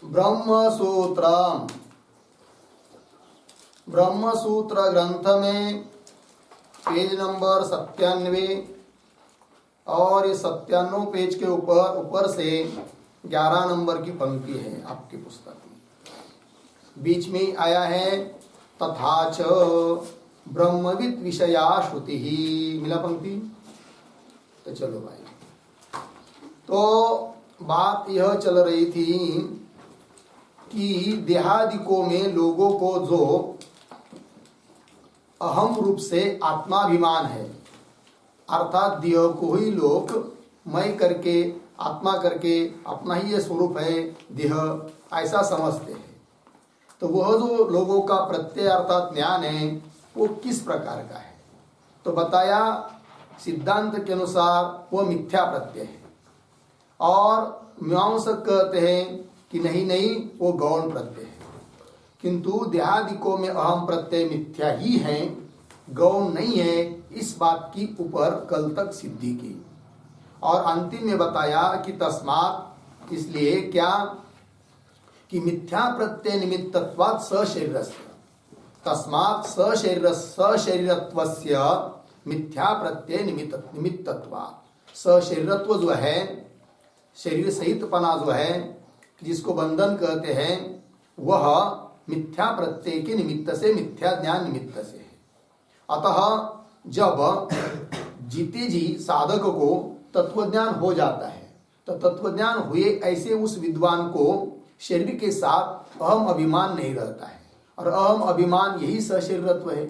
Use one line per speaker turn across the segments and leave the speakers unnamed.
ब्रह्मसूत्र ब्रह्मसूत्र ग्रंथ में page number 97 और इस 97 पेज के ऊपर से 11 नंबर की पंक्ति है आपकी पुस्तक में। बीच में आया है तथाच ब्रह्मविद विषया श्रुति ही, मिला पंक्ति। तो चलो भाई, तो बात यह चल रही थी कि देहादिकों में लोगों को जो अहम रूप से आत्माभिमान है, अर्थात देह को ही लोग मैं करके, आत्मा करके, अपना ही ये स्वरूप है देह, ऐसा समझते हैं। तो वह जो लोगों का प्रत्यय अर्थात ज्ञान है वो किस प्रकार का है? तो बताया सिद्धांत के अनुसार वह मिथ्या प्रत्यय है, और मीमांसक कहते हैं कि नहीं वो गौण प्रत्यय है। किंतु देहादिकों में अहम प्रत्यय मिथ्या ही है, गौण नहीं है, इस बात की ऊपर कल तक सिद्धि की। और अंतिम में बताया कि तस्मात्, इसलिए क्या कि मिथ्या प्रत्यय निमित्तत्वात् सशरीरस्य, तस्मात् सशरीरत्वस्य मिथ्या प्रत्यय निमित्तत्वात्। सशरीरत्व जो है, शरीर सहितपना जो है, जिसको बंधन कहते हैं, वह मिथ्या प्रत्यय के निमित्त से, मिथ्या ज्ञान निमित्त से है। अतः जब जीते जी साधक को तत्वज्ञान हो जाता है, तो तत्वज्ञान हुए ऐसे उस विद्वान को शरीर के साथ अहम अभिमान नहीं रहता है, और अहम अभिमान यही सशरीरत्व है।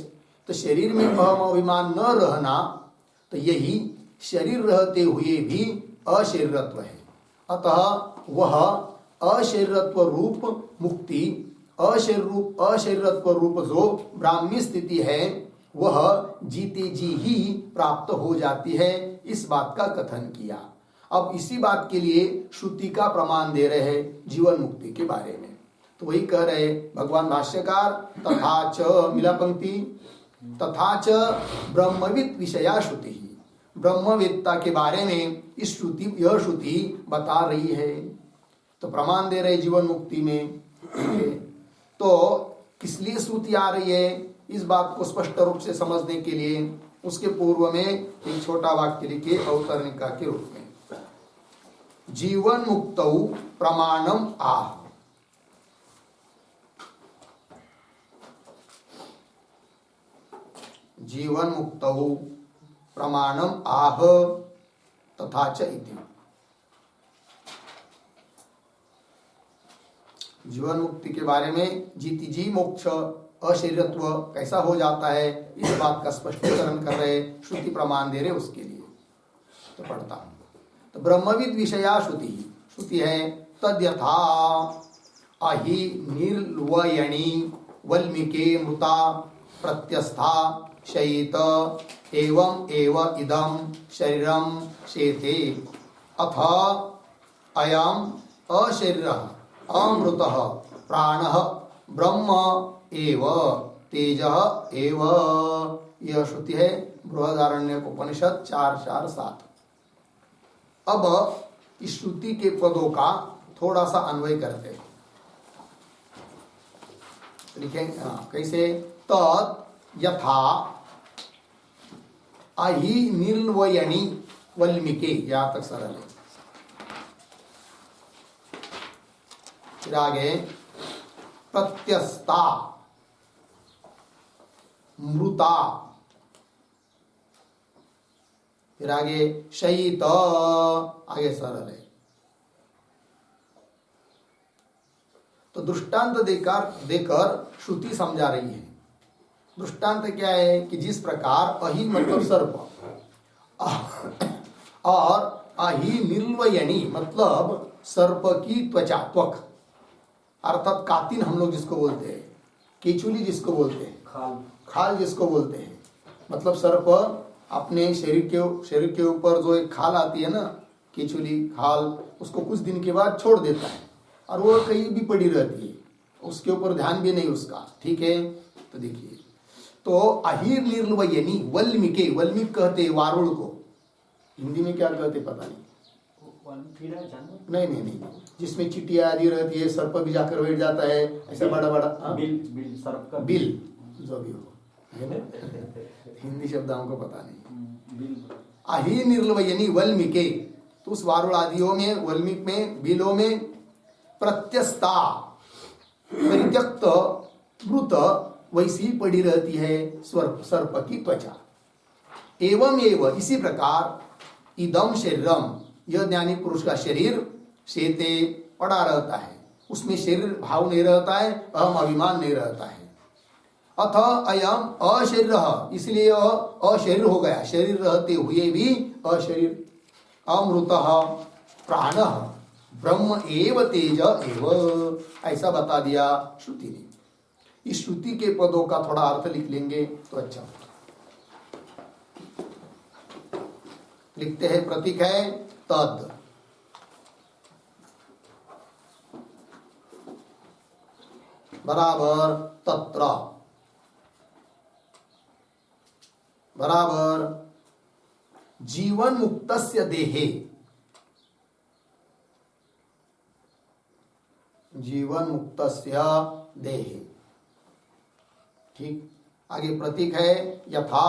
तो शरीर में अहम अभिमान न रहना, तो यही शरीर रहते हुए भी अशरीरत्व है। अतः वह अशरीरत्व रूप मुक्ति, अशरीरत्व रूप जो ब्राह्मी स्थिति है, वह जीते जी ही प्राप्त हो जाती है, इस बात का कथन किया। अब इसी बात के लिए श्रुति का प्रमाण दे रहे हैं जीवन मुक्ति के बारे में। तो वही कह रहे भगवान भाष्यकार, तथाच, मिला पंक्ति, तथाच ब्रह्मविद विषया श्रुति ही, ब्रह्मवेत्ता के बारे में इस श्रुति, यह श्रुति बता रही है। तो प्रमाण दे रहे जीवन मुक्ति में। तो किस लिए श्रुति आ रही है, इस बात को स्पष्ट रूप से समझने के लिए उसके पूर्व में एक छोटा वाक्य लिखे अवतरणिका के रूप में। जीवन मुक्तौ प्रमाणम आह, जीवन मुक्तौ प्रमाणम आह तथा च इति। जीवन मुक्ति के बारे में जीति जी मोक्ष अशरीरत्व कैसा हो जाता है, इस बात का स्पष्टीकरण कर रहे, श्रुति प्रमाण दे रहे उसके लिए। तो पढ़ता हूं। तो ब्रह्मविद विषया श्रुति, श्रुति है तद्यथा अहि निर्वयणी वल्मीके मृता प्रत्यस्था शयित एवं एव इदं शरीरम शेते अथ अयम अशरीरः अमृतः प्राणः ब्रह्म एव तेजः एव। यह श्रुति है बृहदारण्यक उपनिषद 4:4-7। अब इस श्रुति के पदों का थोड़ा सा अन्वय करते हैं। लिखेंगे कैसे? तत् यथा अहि निर्वयणी वल्मीके, यहां तक सरल है। फिर आगे प्रत्यस्ता मृता, फिर आगे शयित, आगे सरल है। तो दृष्टांत देकर श्रुति समझा रही है। दृष्टांत क्या है कि जिस प्रकार अहि मतलब सर्प, और अहि निर्वयणी मतलब सर्प की त्वचा, त्वक अर्थात कातिन हम लोग जिसको बोलते हैं, केचुली जिसको बोलते हैं, खाल जिसको बोलते हैं, मतलब सर्प अपने शरीर के ऊपर जो एक खाल आती है ना, केचुली खाल, उसको कुछ दिन के बाद छोड़ देता है और वो कहीं भी पड़ी रहती है, उसके ऊपर ध्यान भी नहीं उसका। ठीक है, तो देखिए, तो अहिर निर्वयनी वल्मीके, वल्मीक कहते वारुण को, हिंदी में क्या कहते पता नहीं, नहीं नहीं नहीं, जिसमें चिटिया आदि रहती है, सर्प भी जाकर बैठ जाता है, ऐसा बड़ा बड़ा
बिल सर्प का
बिल जो भी हो, हिंदी शब्द हमको पता नहीं। अहि निर्लवयनी वल्मीके, तो उस वारुण आदियों में, वल्मीक में, बिलों में प्रत्यस्ता परित्यक्त मृत वैसी पड़ी रहती है सर्प की त्वचा। एवं एवं इसी प्रकार इदम शरीरम, यह ज्ञानी पुरुष का शरीर शेते पड़ा रहता है, उसमें शरीर भाव नहीं रहता है, अहम अभिमान नहीं रहता है। अथ अयम अशरीर, इसलिए अशरीर हो गया, शरीर रहते हुए भी अशरीर। अमृत प्राण ब्रह्म एव तेज एव, ऐसा बता दिया श्रुति ने। इस श्रुति के पदों का थोड़ा अर्थ लिख लेंगे तो अच्छा होगा। लिखते हैं, प्रतीक है तद, बराबर तत्र, बराबर जीवन मुक्तस्य देहे, जीवन मुक्तस्य देहे। ठीक, आगे प्रतीक है यथा,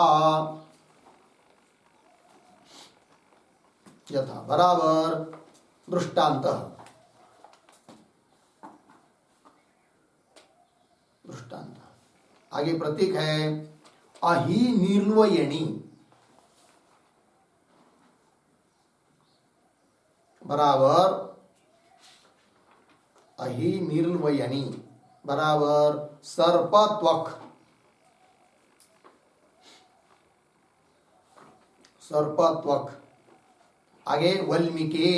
यथा बराबर दृष्टांत, दृष्टांत। आगे प्रतीक है अहि निर्वयणी, बराबर अहि निर्वयणी, बराबर सर्पत्वक, सर्पत्वक। आगे वल्मीके,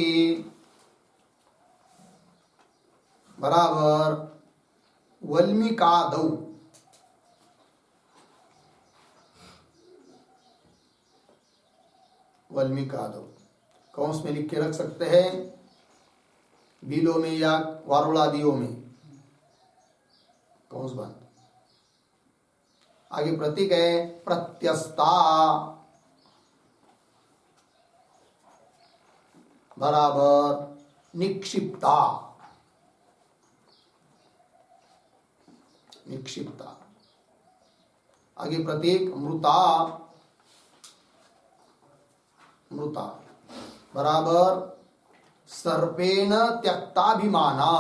बराबर वल्मीकादौ, वल्मीकादौ। कौंस में लिख के रख सकते हैं, बिलों में या वारुणादियों में, कौंस बंद। आगे प्रतीक है प्रत्यस्ता, बराबर निक्षिप्ता, निक्षिप्ता। आगे प्रतीक मृता, मृता, बराबर सर्पेण त्यक्ताभिमाना,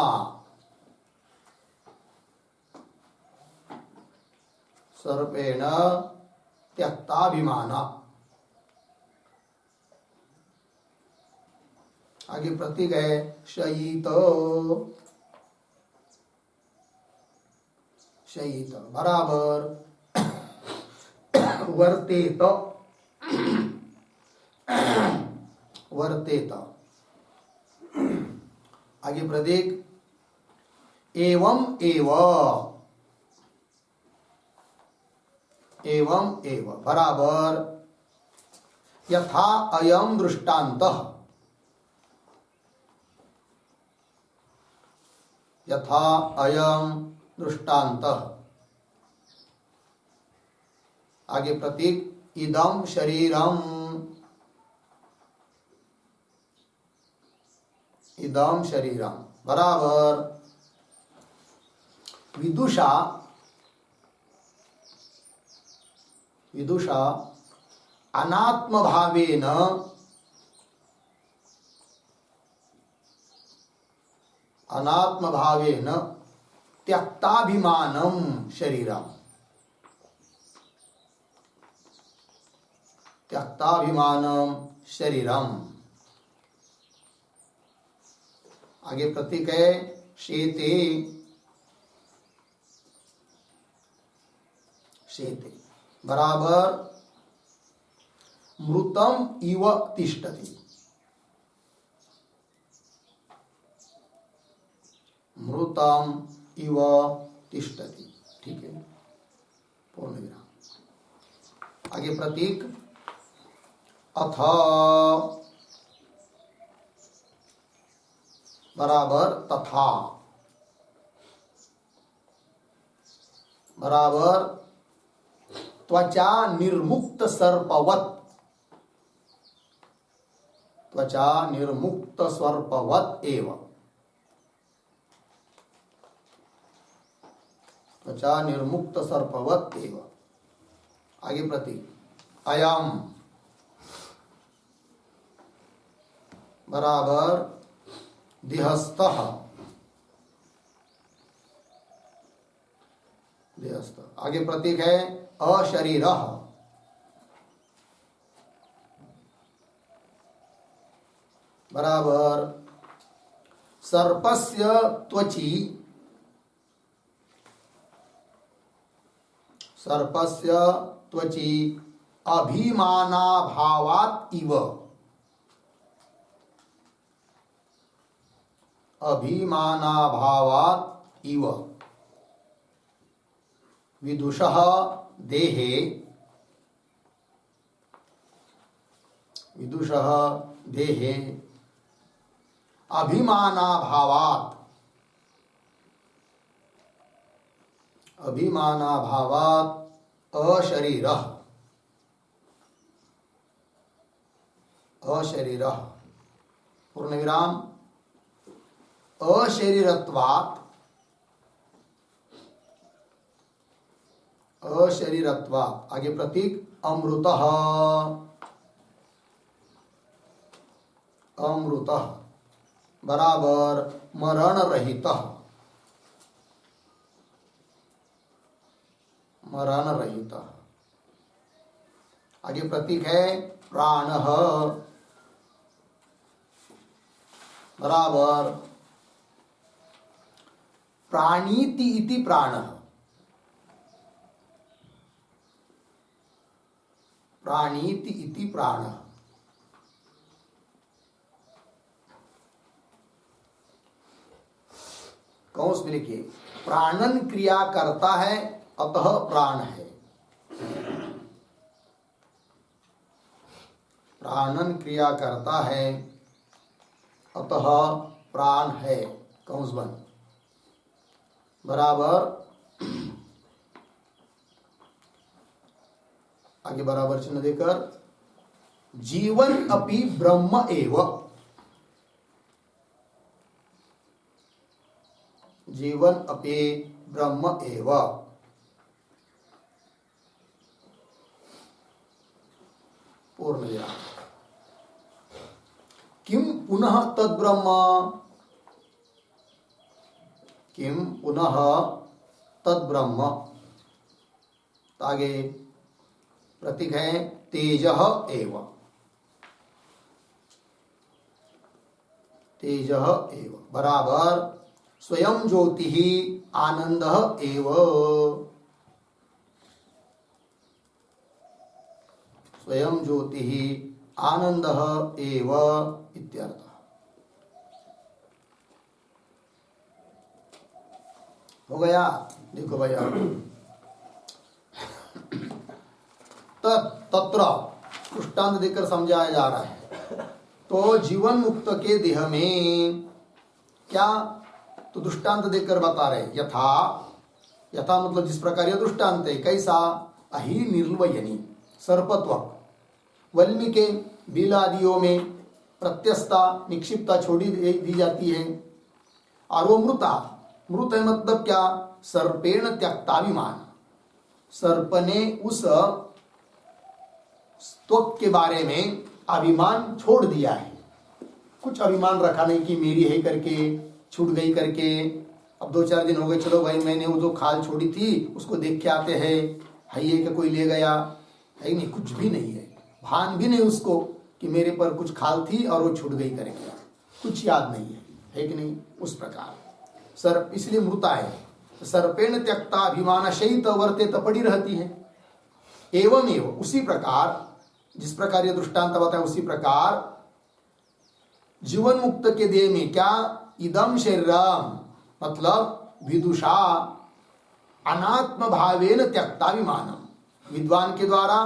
सर्पेण त्यक्ताभिमाना। आगे प्रतीक है शयित, शयित, बराबर वर्तेत, वर्तेत। आगे प्रतीक एवं एव, एवं एव, बराबर यथा अयम दृष्टान्तः, यथा अयम दृष्टान्तः। आगे प्रतीक इदम शरीरम, इदम शरीरम, बराबर विदुषा, विदुषा अनात्म भावेन, अनात्म भावेन त्यक्ताभिमानम शरीरम, त्यक्ताभिमानम शरीरम। आगे प्रतीक है शेते, शेते, बराबर मृतम इव तिष्ठति, मृतम इव तिष्ठति। ठीक है, पूर्ण विराम। आगे प्रतीक अथ, बराबर तथा, बराबर त्वचा निर्मुक्त सर्पवत, त्वचा निर्मुक्त सर्पवत एव, त्वचा निर्मुक्त सर्पवत एव। आगे प्रतीक अयम बराबर देहस्थः, देहस्थ। आगे प्रतीक है अशरीरः, बराबर सर्पस्य त्वचि, सर्पस्य त्वचि अभिमानाभावात् इव, अभिमानाभावात् इव विदुषः देहे, विदुषः देहे अभिमानाभावात्, अभिमानाभावात् अशरीरः, अशरीरः पूर्ण विराम अशरीरत्वात्, अशरीरत्वात्। आगे प्रतीक अमृतः, अमृतः बराबर मरण रहितः, मरण रहितः। आगे प्रतीक है प्राणः, बराबर प्राणीति इति प्राणः, प्राणीति इति प्राणः। कौंस में लिखिए प्राणन क्रिया करता है अतः प्राण है, प्राणन क्रिया करता है अतः प्राण है, कौंस बंद बराबर। आगे बराबर चिन्ह देकर जीवन अपि ब्रह्म एव, जीवन अपि ब्रह्म एव। पूर्ण विराम। किम पुनः तद्ब्रह्म, किम पुनः तद्ब्रह्म। आगे प्रतीक है तेजः एव, तेजः एव बराबर स्वयं ज्योतिः आनंदः एव, स्वयं ज्योतिः आनंदः एव इत्यर्थः। हो गया। देखो भैया तत्र दृष्टांत देकर समझाया जा रहा है। तो जीवन मुक्त के देह में क्या, तो दृष्टांत देकर बता रहे यथा, यथा मतलब जिस प्रकार यह दृष्टांत है कैसा, अहि निर्वयनी सर्पत्व वल्मी के बिल आदियों में प्रत्यस्ता निक्षिप्ता छोड़ी दी जाती है। और वो मृता, मृत है मतलब क्या, सर्पेण त्यक्ताभिमान, सर्प ने उस स्तोक के बारे में अभिमान छोड़ दिया है। कुछ अभिमान रखा नहीं कि मेरी है करके, छूट गई करके, अब 2-4 दिन हो गए, चलो भाई मैंने वो जो खाल छोड़ी थी उसको देख के आते हैं, है ये कि कोई ले गया, है नहीं, कुछ भी नहीं है, भान भी नहीं उसको कि मेरे पर कुछ खाल थी और वो छूट गई करके, कुछ याद नहीं है कि नहीं। उस प्रकार सर्प इसलिए मृता है। सर्पेण त्यक्ता अभिमान शयित वर्तेत पड़ी रहती है। एवं एवं उसी प्रकार, जिस प्रकार ये दृष्टांत बताया उसी प्रकार जीवन मुक्त के देह में क्या, इदम शरीरम मतलब विदुषा अनात्म भावेन त्यक्ताभिमानम, विद्वान के द्वारा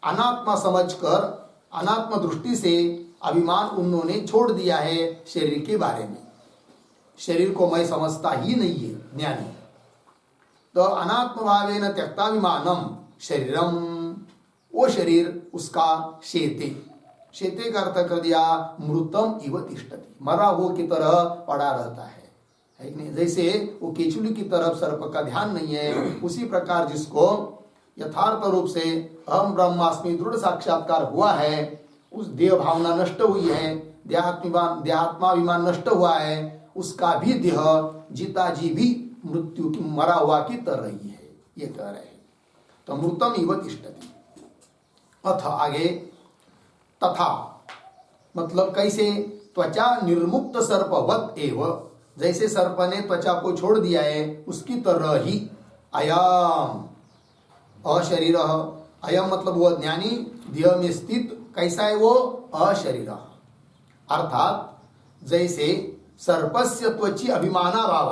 अनात्मा समझकर अनात्म दृष्टि से अभिमान उन्होंने छोड़ दिया है शरीर के बारे में। शरीर को मैं समझता ही नहीं है ज्ञानी। तो अनात्म भावेन त्यक्ताभिमानम शरीरम, वो शरीर उसका शेते, शेते का अर्थ कर दिया मृतम इव तिष्ठति, मरा हुआ की तरह पड़ा रहता है कि नहीं। जैसे वो केचुली की तरफ सर्प का ध्यान नहीं है, उसी प्रकार जिसको यथार्थ रूप से अहम ब्रह्मास्मि दृढ़ साक्षात्कार हुआ है, उस देह भावना नष्ट हुई है, देहात्माभिमान नष्ट हुआ है, उसका भी देह जीता जी भी मृत्यु की मरा हुआ की तर रही है, ये कह रहे हैं। तो मृतम इव तिष्ठति। अथ आगे तथा मतलब कैसे, त्वचा निर्मुक्त सर्पवत एव, जैसे सर्प ने त्वचा को छोड़ दिया है उसकी तरह ही अयम अशरीर, अयम मतलब वह ज्ञानी देह में स्थित कैसा है, वो अशरीर, अर्थात जैसे सर्पस्य त्वची अभिमानाभाव,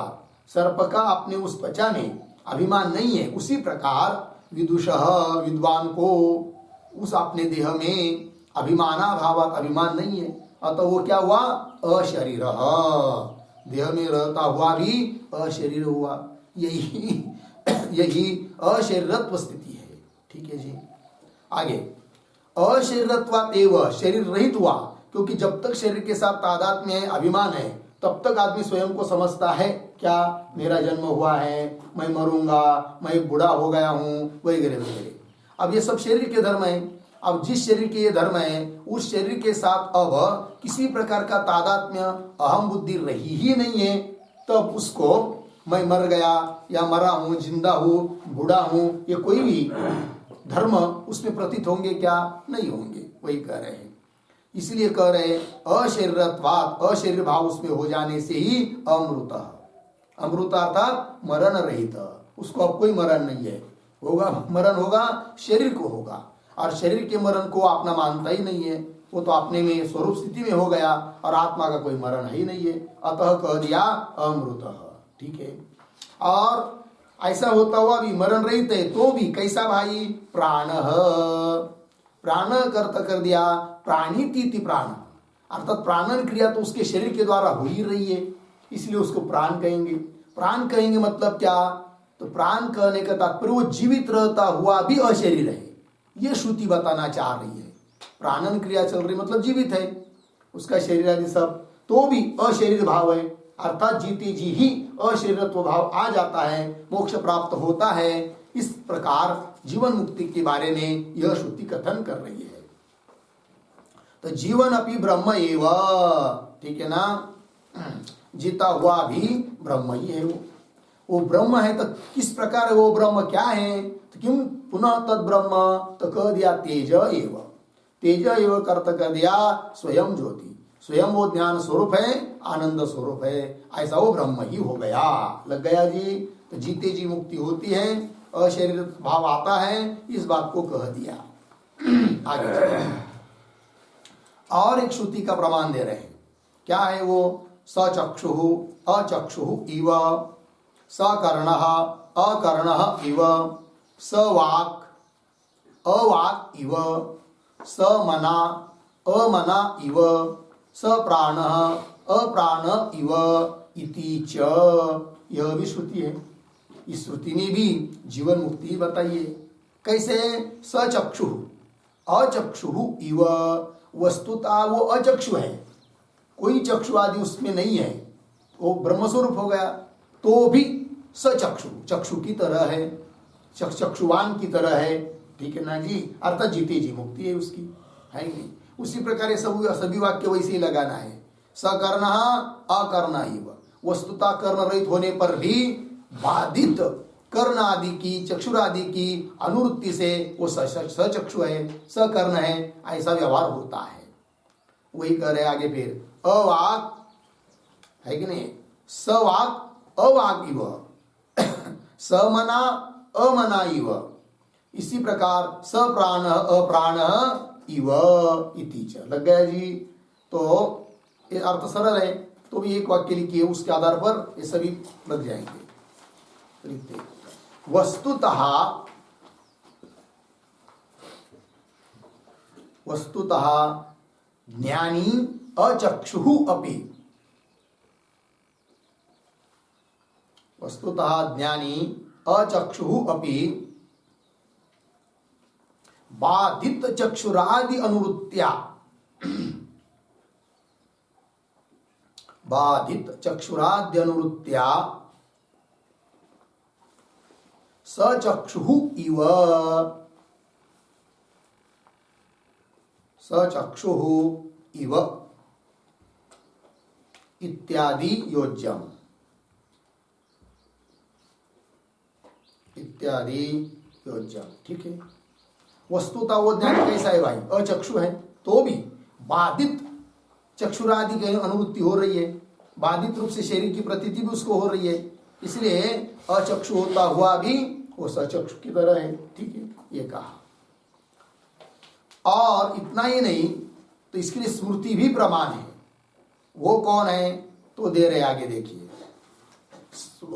सर्प का अपने उस त्वचा में अभिमान नहीं है, उसी प्रकार विदुषः विद्वान को उस अपने देह में अभिमानाभावात अभिमान नहीं है, अतः वो क्या हुआ, अशरीर, देह में रहता हुआ भी अशरीर हुआ। यही अशरीरत्व स्थिति है। ठीक है जी। आगे अशरीरत्वात् एव, शरीर रहित हुआ, क्योंकि जब तक शरीर के साथ तादाद में अभिमान है तब तक आदमी स्वयं को समझता है क्या, मेरा जन्म हुआ है, मैं मरूंगा, मैं बूढ़ा हो गया हूं, वगैरह वगैरह। अब ये सब शरीर के धर्म है। अब जिस शरीर के ये धर्म है उस शरीर के साथ अब किसी प्रकार का तादात्म्य अहम बुद्धि रही ही नहीं है, तब उसको मैं मर गया या मरा हूं, जिंदा हूं, बूढ़ा हूं, ये कोई भी धर्म उसमें प्रतीत होंगे क्या, नहीं होंगे। वही कह रहे हैं। इसलिए कह रहे अशरीरत्वात्, अशरीर भाव उसमें हो जाने से ही अमृत, अमृत अर्थात मरण रहित, उसको अब कोई मरण नहीं है, होगा मरण होगा शरीर को होगा, और शरीर के मरण को अपना मानता ही नहीं है, वो तो अपने में स्वरूप स्थिति में हो गया और आत्मा का कोई मरण ही नहीं है, अतः कह दिया अमृत। ठीक है। और ऐसा होता हुआ भी मरण रहित है तो भी कैसा भाई, प्राण, प्राण कर्त कर दिया प्राणी तीति प्राण, अर्थात प्राणन क्रिया तो उसके शरीर के द्वारा हो ही रही है, इसलिए उसको प्राण कहेंगे। प्राण कहेंगे मतलब क्या, तो प्राण कहने का तात्पर्य वो जीवित रहता हुआ भी अशरीर है, ये श्रुति बताना चाह रही है। प्राणन क्रिया चल रही मतलब जीवित है, उसका शरीर आदि सब, तो भी अशरीर भाव है, अर्थात जीते जी ही अशरीरत्व भाव आ जाता है, मोक्ष प्राप्त होता है। इस प्रकार जीवन मुक्ति के बारे में यह श्रुति कथन कर रही है। तो जीवन अपि ब्रह्म एव, ठीक है ना, जीता हुआ भी ब्रह्म ही है। वो ब्रह्म है तो किस प्रकार है वो ब्रह्म, क्या है, तो क्यों पुनः तद ब्रह्म, तो कह दिया तेज एव, तेज एव कर्त कर दिया स्वयं ज्योति, स्वयं वो ज्ञान स्वरूप है, आनंद स्वरूप है, ऐसा वो ब्रह्म ही हो गया। लग गया जी। तो जीते जी मुक्ति होती है, अशरीर भाव आता है, इस बात को कह दिया। आगे और एक श्रुति का प्रमाण दे रहे हैं, क्या है वो, सचक्षु अचक्षु इव, सकर्णः अकर्णः इव, सवाक् अवाक् इव, समना अमना इव, सप्राणः अप्राण इव इति च। यह भी श्रुति है। इस श्रुति में भी जीवन मुक्ति बताइए। कैसे, सचक्षु अचक्षु इव, वस्तुतः वो अचक्षु है, कोई चक्षु आदि उसमें नहीं है, वो ब्रह्मस्वरूप हो गया, तो भी सचक्षु, चक्षु की तरह है, चक्षुवान की तरह है। ठीक है ना जी, अर्थात जीते जी मुक्ति है उसकी, है नहीं। उसी प्रकार ये सभी वाक्य वैसे ही लगाना है। सकर्ण अकर्ण इव, वस्तुतः कर्ण रहित होने पर भी बाधित कर्ण आदि की, चक्षुरादि की अनुवृत्ति से वो सचक्षु है, सकर्ण है, ऐसा व्यवहार होता है। वही कह रहे आगे फिर अवाक, है कि नहीं, सवाक अवाक इव, समना अमना इव, इसी प्रकार सप्राण अप्राण इव इति च। लग गया जी। तो ये अर्थ सरल है, तो भी एक वाक्य लिखिए, उसके आधार पर ये सभी लग जाएंगे। लिखते वस्तुतः ज्ञानी अचक्षु अपि, वस्तुतः ज्ञानी अचक्षु अपि बाधित चक्षुरादि अनुवृत्त्या बाधित चक्षुराद्यनुवृत्त्या सचक्षुः इव इत्यादि योज्यम ठीक है। वस्तुता वो ज्ञान कैसा है भाई? अचक्षु है तो भी बाधित चक्षुरादि की अनुवृत्ति हो रही है, बाधित रूप से शरीर की प्रतीति भी उसको हो रही है, इसलिए अचक्षु होता हुआ भी वो सचक्षु की तरह है। ठीक है, ये कहा। और इतना ही नहीं, तो इसके लिए स्मृति भी प्रमाण है। वो कौन है तो दे रहे, आगे देखिए।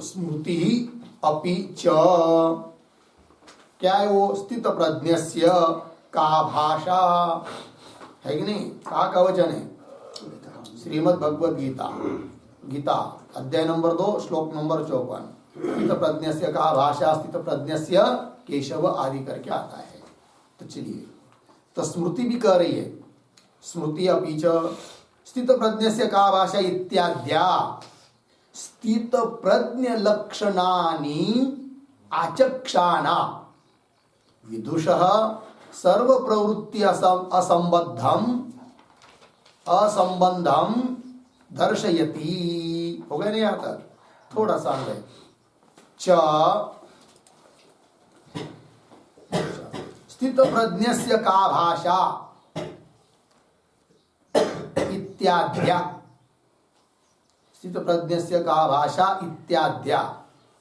स्मृति अपि च, क्या है वो? स्थित प्रज्ञस्य का भाषा है कि नहीं? का वचन है? श्रीमद् भगवद गीता अध्याय नंबर 2 श्लोक नंबर 54। स्थित प्रज्ञस्य का भाषा स्थित प्रज्ञस्य केशव आदि करके आता है। तो चलिए, तो स्मृति भी कह रही है, स्मृति अपि च स्थित प्रज्ञस्य का भाषा इत्याद्या स्थित प्रज्ञ लक्षणानि आचक्षाणा विदुषः सर्व प्रवृत्ति असंबंधम दर्शयति। हो गया नहीं? यहाँ तक थोड़ा सा है। स्थित प्रज्ञस्य का भाषा इत्याद्या, स्थित प्रज्ञस्य का भाषा इत्याद्या,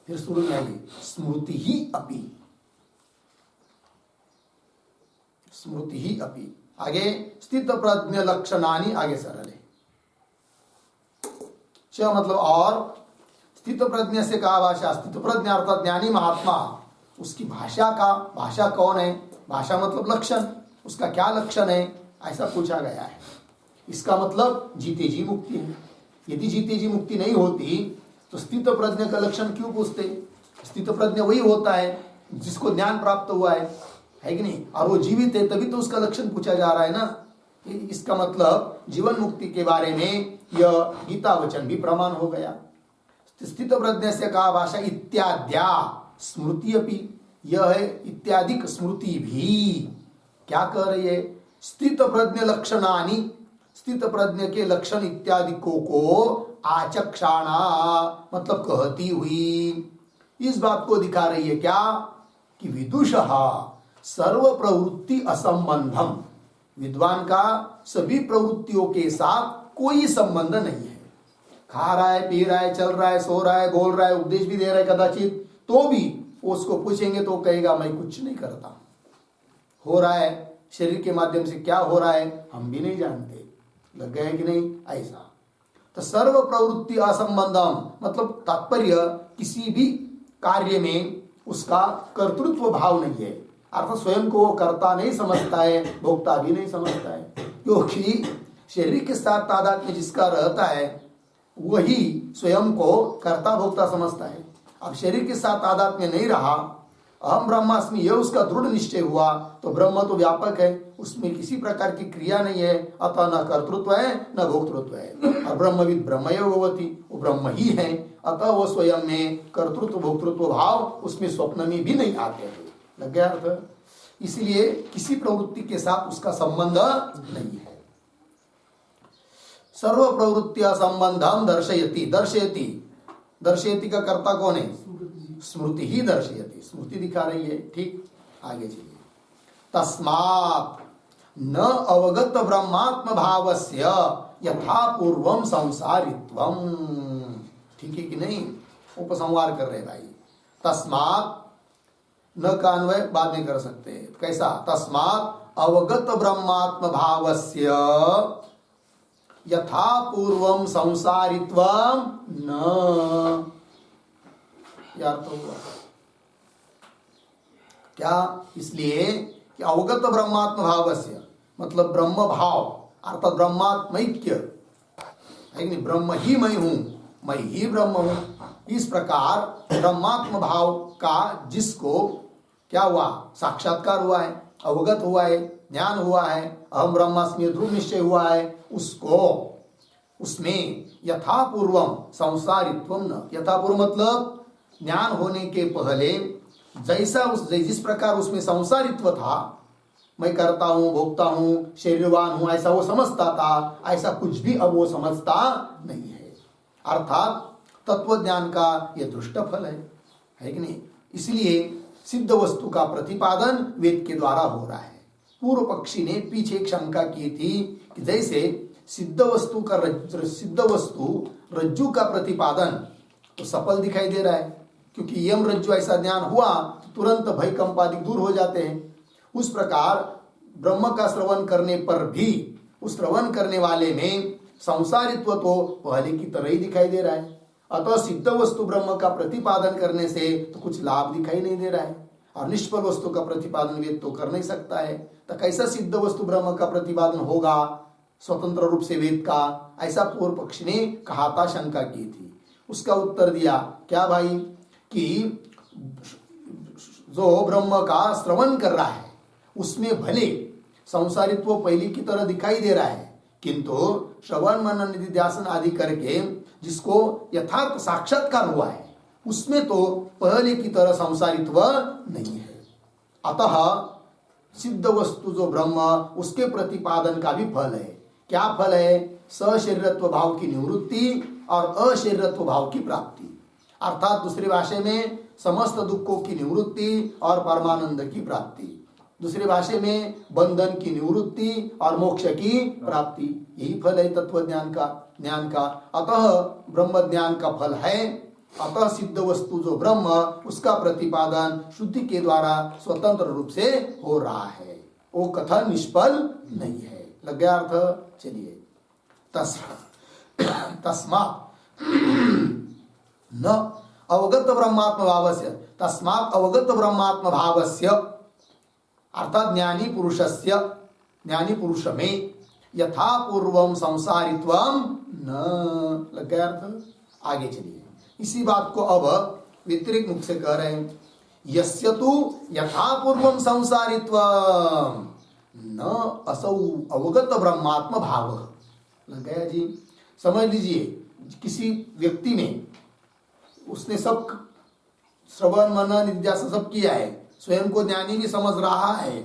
फिर शुरू में आएगी स्मृति ही अपि, आगे स्थित प्रज्ञ लक्षणानि, आगे सरल है। च मतलब और, स्थित प्रज्ञ से का भाषा, स्थित प्रज्ञ अर्थात ज्ञानी महात्मा, उसकी भाषा का, भाषा कौन है? भाषा मतलब लक्षण, उसका क्या लक्षण है ऐसा पूछा गया है। इसका मतलब जीते जी मुक्ति है। यदि जीते जी मुक्ति नहीं होती तो स्थित प्रज्ञ का लक्षण क्यों पूछते? स्थित प्रज्ञ वही होता है जिसको ज्ञान प्राप्त हुआ है कि नहीं? और वो जीवित है तभी तो उसका लक्षण पूछा जा रहा है ना। इसका मतलब जीवन मुक्ति के बारे में यह गीता वचन भी प्रमाण हो गया। स्थित प्रज्ञ से का भाषा इत्याद्या स्मृति अपि, यह है इत्यादिक स्मृति भी क्या कह रही है? स्थित प्रज्ञ लक्षणानि, स्थित प्रज्ञ के लक्षण इत्यादिकों को आचक्षाणा मतलब कहती हुई इस बात को दिखा रही है क्या? कि विदुषः सर्व प्रवृत्ति असंबंधम, विद्वान का सभी प्रवृत्तियों के साथ कोई संबंध नहीं है। खा रहा है, पी रहा है, चल रहा है, सो रहा है, बोल रहा है, उपदेश भी दे रहा है कदाचित, तो भी उसको पूछेंगे तो कहेगा मैं कुछ नहीं करता। हो रहा है शरीर के माध्यम से, क्या हो रहा है हम भी नहीं जानते, लग गए कि नहीं, ऐसा। तो सर्व प्रवृत्ति असंबंधम मतलब तात्पर्य किसी भी कार्य में उसका कर्तृत्व भाव नहीं है, अर्थात स्वयं को कर्ता नहीं समझता है, भोक्ता भी नहीं समझता है, क्योंकि शरीर के साथ तादात्म्य जिसका रहता है वही स्वयं को कर्ता भोक्ता समझता है। अब शरीर के साथ तादात्म्य नहीं रहा, अहम ब्रह्मास्मि यह उसका दृढ़ निश्चय हुआ, तो ब्रह्म तो व्यापक है, उसमें किसी प्रकार की क्रिया नहीं है, अतः न कर्तृत्व है न भोक्तृत्व है। और ब्रह्मविद ब्रह्मैव भवति, वो ब्रह्म ही है, अतः वो स्वयं में कर्तृत्व भोक्तृत्व भाव उसमें स्वप्न में भी नहीं आते हैं। लग गया अर्थ? इसलिए किसी प्रवृत्ति के साथ उसका संबंध नहीं है। सर्व प्रवृत्ति संबंधम दर्शयति, दर्शयति, दर्शयति का कर्ता कौन है? स्मृति ही दर्शयति, स्मृति दिखा रही है। ठीक, आगे चलिए। तस्मात् न अवगत ब्रह्मात्म भावस्य यथा पूर्वम संसारित्वम। ठीक है कि नहीं? उपसंहार कर रहे भाई। तस्मात् न का अन्वय बाद में कर सकते हैं, कैसा? तस्मात् अवगत ब्रह्मात्म भावस्य यथा पूर्वम संसारित्वम न। यार तो हुआ क्या? इसलिए कि अवगत ब्रह्मात्म भावस्य मतलब ब्रह्म भाव अर्थात ब्रह्मात्मैक्य है कि नहीं? ब्रह्म ही मैं हूं, मैं ही ब्रह्म हूं। इस प्रकार ब्रह्मात्म भाव का जिसको क्या हुआ? साक्षात्कार हुआ है, अवगत हुआ है, ज्ञान हुआ है, अहम ब्रह्मास्मि दृढ़ निश्चय हुआ है, उसको उसमें यथापूर्वम संसारित्वम न, यथापूर्व मतलब ज्ञान होने के पहले जैसा जिस प्रकार उसमें संसारित्व था, मैं करता हूं, भोगता हूं, शरीरवान हूं, ऐसा वो समझता था, ऐसा कुछ भी अब वो समझता नहीं है। अर्थात तत्व ज्ञान का यह दृष्ट फल है कि नहीं। इसलिए सिद्ध वस्तु का प्रतिपादन वेद के द्वारा हो रहा है। पूर्व पक्षी ने पीछे एक शंका की थी कि जैसे सिद्ध वस्तु रज्जु का प्रतिपादन तो सफल दिखाई दे रहा है, क्योंकि यम रज्जु ऐसा ज्ञान हुआ तो तुरंत भय कंपादिक दूर हो जाते हैं। उस प्रकार ब्रह्म का श्रवण करने पर भी उस श्रवण करने वाले में संसारित्व तो पहले की तरह ही दिखाई दे रहा है। अतः सिद्ध वस्तु ब्रह्म का प्रतिपादन करने से तो कुछ लाभ दिखाई नहीं दे रहा है, और निष्फल वस्तु का प्रतिपादन वेद तो कर नहीं सकता है। तो कैसा सिद्ध वस्तु ब्रह्म का प्रतिपादन होगा स्वतंत्र रूप से वेद का, ऐसा पूर्व पक्ष ने कहा था, शंका की थी। उसका उत्तर दिया क्या भाई कि जो ब्रह्म का श्रवण कर रहा है उसमें भले संसारित्व पहले की तरह दिखाई दे रहा है, किंतु श्रवण मनन निधिध्यासन आदि करके जिसको यथार्थ साक्षात्कार हुआ है उसमें तो पहले की तरह संसारित्व नहीं है। अतः सिद्ध वस्तु जो ब्रह्म उसके प्रतिपादन का भी फल है। क्या फल है? सशरीरत्व भाव की निवृत्ति और अशरीरत्व भाव की प्राप्ति, अर्थात दूसरी भाषा में समस्त दुखों की निवृत्ति और परमानंद की प्राप्ति, दूसरी भाषा में बंधन की निवृत्ति और मोक्ष की प्राप्ति। यही फल है तत्व ज्ञान का। अतः ब्रह्म ज्ञान का फल है। अतः सिद्ध वस्तु जो ब्रह्म उसका प्रतिपादन शुद्धि के द्वारा स्वतंत्र रूप से हो रहा है, वो कथन निष्फल नहीं है। लग गया अर्थ? चलिए, तस्मात् न अवगत ब्रह्मात्म भावस्य, तस्मात् अवगत ब्रह्मात्म भावस्य अर्थात ज्ञानी पुरुष में यथा पूर्वम संसारित्वम न। लग गया अर्थ? आगे चलिए, इसी बात को अब व्यतिरिक्त मुख से कह रहे हैं। यस्य तु यथा पूर्वम संसारित्वम न असौ अवगत ब्रह्मात्म भाव। लग गया जी? समझ लीजिए, किसी व्यक्ति में उसने सब श्रवण मनन निधिध्यासन सब किया है, स्वयं को ज्ञानी भी समझ रहा है,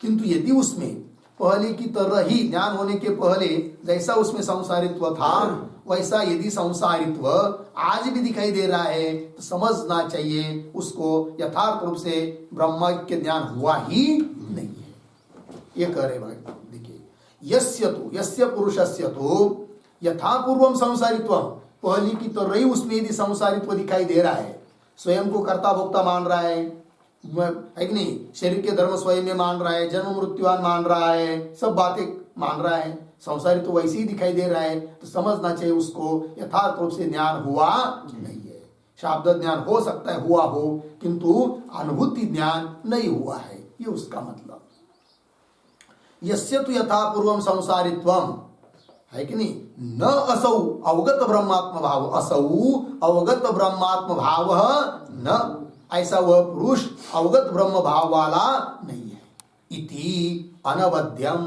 किंतु यदि उसमें पहले की तरह ही ज्ञान होने के पहले जैसा उसमें संसारित्व था वैसा यदि संसारित्व आज भी दिखाई दे रहा है तो समझना चाहिए उसको यथार्थ रूप से ब्रह्म के ज्ञान हुआ ही नहीं है। ये कह रहे भाई, देखिए, यस्य पुरुषस्य तो यथा पूर्वम संसारित्व, पहली की तरह ही उसमें यदि संसारित्व दिखाई दे रहा है, स्वयं को कर्ता भोक्ता मान रहा है कि नहीं, शरीर के धर्म स्वयं में मान रहा है, जन्म मृत्युवान मान रहा है, सब बातें मान रहा है, संसारी तो वैसे ही दिखाई दे रहा है, तो समझना चाहिए उसको यथार्थ रूप से ज्ञान हुआ नहीं है। शाब्द ज्ञान हो सकता है हुआ हो, किंतु अनुभूति ज्ञान नहीं हुआ है, ये उसका मतलब। यस्य तु यथा पूर्वम संसारित्वम, है कि नहीं, न असौ अवगत ब्रह्मात्म भाव, असौ अवगत ब्रह्मात्म भाव न, ऐसा वह पुरुष अवगत ब्रह्म भाव वाला नहीं है। इति अनवद्यम,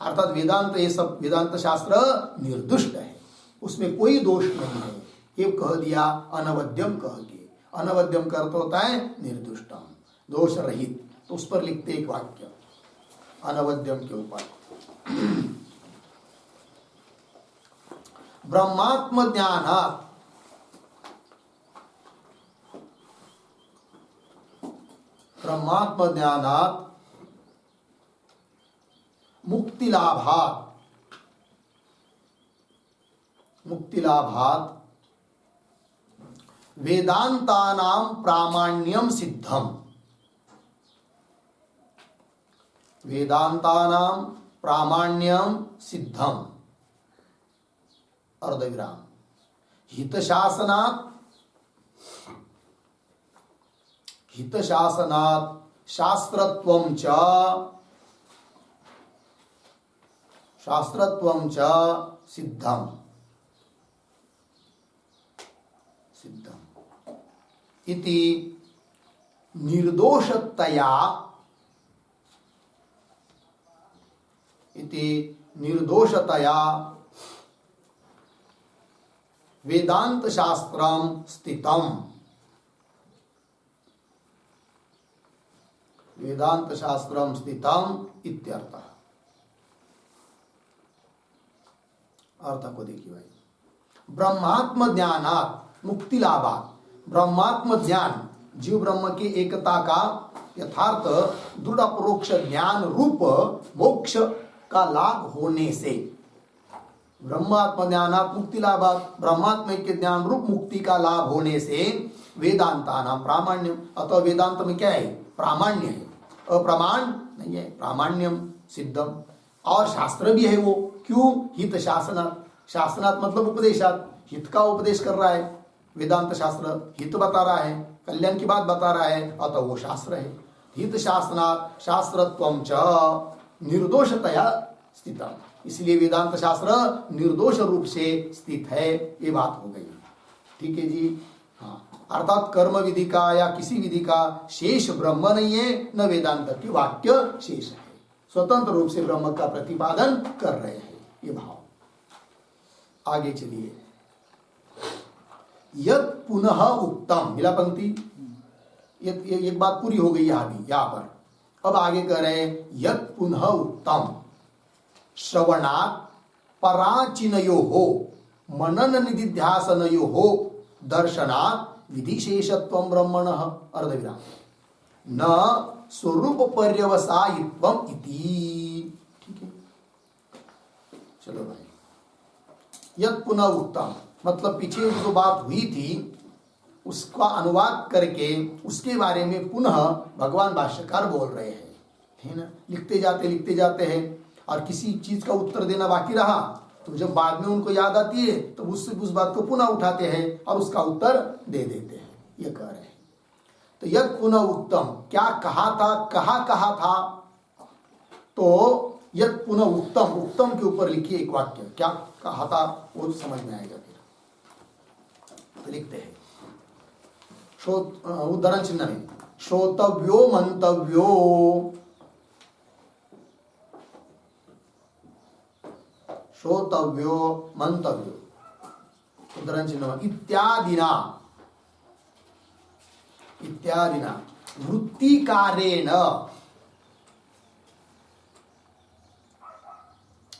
अर्थात वेदांत, ये सब वेदांत शास्त्र निर्दुष्ट है, उसमें कोई दोष नहीं है। ये कह दिया अनवद्यम कह के, अनवद्यम का अर्थ होता है निर्दुष्टम, दोष रहित। तो उस पर लिखते एक वाक्य अनवद्यम के ऊपर, ब्रह्मात्म ज्ञानात् मुक्तिलाभात् वेदांतानां प्रामाण्यम सिद्धम, वेदांतानां प्रामाण्यम सिद्धम, अर्धविराम, हितशासनात् शास्त्रत्वं च सिद्धम इति निर्दोषतया वेदांत शास्त्रम स्थितम, वेदांत शास्त्रम स्थितम इत्यर्थः। अर्थ को देखिए भाई, ब्रह्मात्म ज्ञानात् मुक्ति लाभात्, ब्रह्मात्म ज्ञान जीव ब्रह्म की एकता का यथार्थ दृढ़ परोक्ष ज्ञान रूप मोक्ष का लाभ होने से, ब्रह्मात्म ज्ञानात् मुक्ति लाभात्, ब्रह्मात्म के ज्ञान रूप मुक्ति का लाभ होने से वेदांता नाम प्रामाण्यम, अतः वेदांत में क्या है? प्रामाण्य है, अप्रमाण नहीं है, प्रामाण्यम सिद्धम। और शास्त्र भी है वो, क्यों? हित शासनात्, शासनात् मतलब उपदेशात्, हित का उपदेश कर रहा है वेदांत शास्त्र, हित बता रहा है, कल्याण की बात बता रहा है, अतः वो शास्त्र है। हित शासनात् शास्त्रत्वं च निर्दोषतया स्थितम्, इसलिए वेदांत शास्त्र निर्दोष रूप से स्थित है, ये बात हो गई। ठीक है जी, हाँ, अर्थात कर्म विधि का या किसी विधि का शेष ब्रह्म नहीं है, न वेदांत के वाक्य शेष है, स्वतंत्र रूप से ब्रह्म का प्रतिपादन कर रहे हैं, ये भाव। आगे चलिए, यत् पुनः उक्तम, मिला पंक्ति, ये एक बात पूरी हो गई यहाँ पर। अब आगे कह रहे हैं यत् पुनः उक्तम श्रवणात् पराचिनयोः मनन निधिध्यासनयोः दर्शनात् विधिशेषत्वं ब्रह्मणः अर्धविराम न स्वरूप पर्यवसायित्वम इति। ठीक है, चलो भाई, यत् पुनः उक्तम मतलब पीछे जो बात हुई थी उसका अनुवाद करके उसके बारे में पुनः भगवान भाष्यकार बोल रहे हैं, है ना। लिखते जाते हैं और किसी चीज का उत्तर देना बाकी रहा तो जब बाद में उनको याद आती है तो उससे उस बात को पुनः उठाते हैं और उसका उत्तर दे देते हैं, ये कह रहे हैं। तो यद पुनः उत्तम, क्या कहा था, कहा था, तो यद पुनः उत्तम, उत्तम के ऊपर लिखिए एक वाक्य, क्या कहा था वो समझ में आएगा फिर। तो लिखते हैं उदाहरण चिन्ह में, श्रोतव्यो मंतव्यो, श्रोतव्यो मंतव्यो, उदाहरण चिन्ह इत्यादिना, इत्यादिना वृत्तिकारेण,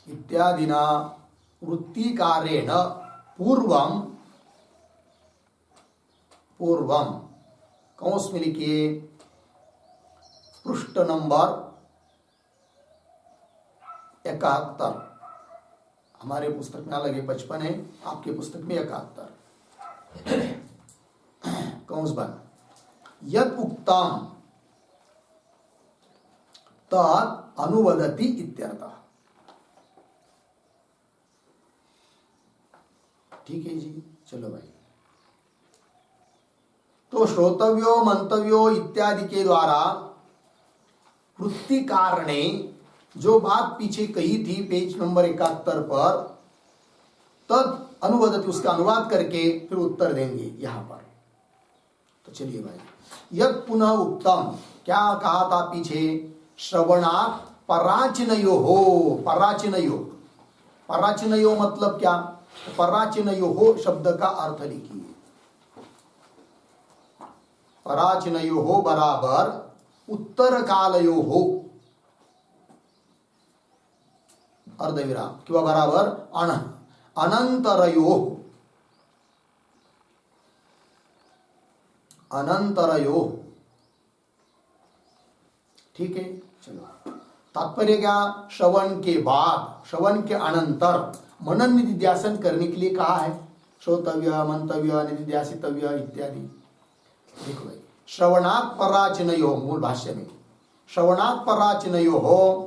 इत्यादिना वृत्तिकारेण पूर्वम, पूर्वम कौंस में लिखिए पृष्ठ नंबर 71, हमारे पुस्तक में अलग 55 है, आपके पुस्तक में 71, कौंस बन यद उक्तम तत् अनुवदति इत्यर्थः। ठीक है जी, चलो भाई। तो श्रोतव्यो मंतव्यो इत्यादि के द्वारा वृत्तिकार ने जो बात पीछे कही थी पेज नंबर 71 पर, तद अनुवदति उसका अनुवाद करके फिर उत्तर देंगे यहां पर। तो चलिए भाई, यद पुनः उत्तम, क्या कहा था पीछे, श्रवणात् पराचिनयो हो, पराचिनयो, पराचिनयो मतलब क्या, पराचिनयो हो शब्द का अर्थ लिखिए, पराचिनयो हो बराबर उत्तर कालयो हो अर्धविराम किंवा बराबर अनंतरयो, अनंतरयो। ठीक है, चलो तात्पर्य क्या, श्रवण के बाद, श्रवण के अनंतर मनन निधिध्यासन करने के लिए कहा है, श्रोतव्य मंतव्य निधिध्यासितव्य इत्यादि। देखो भाई, श्रवणात् पराचिनयो, मूल भाष्य में श्रवणात् पराचिनयो हो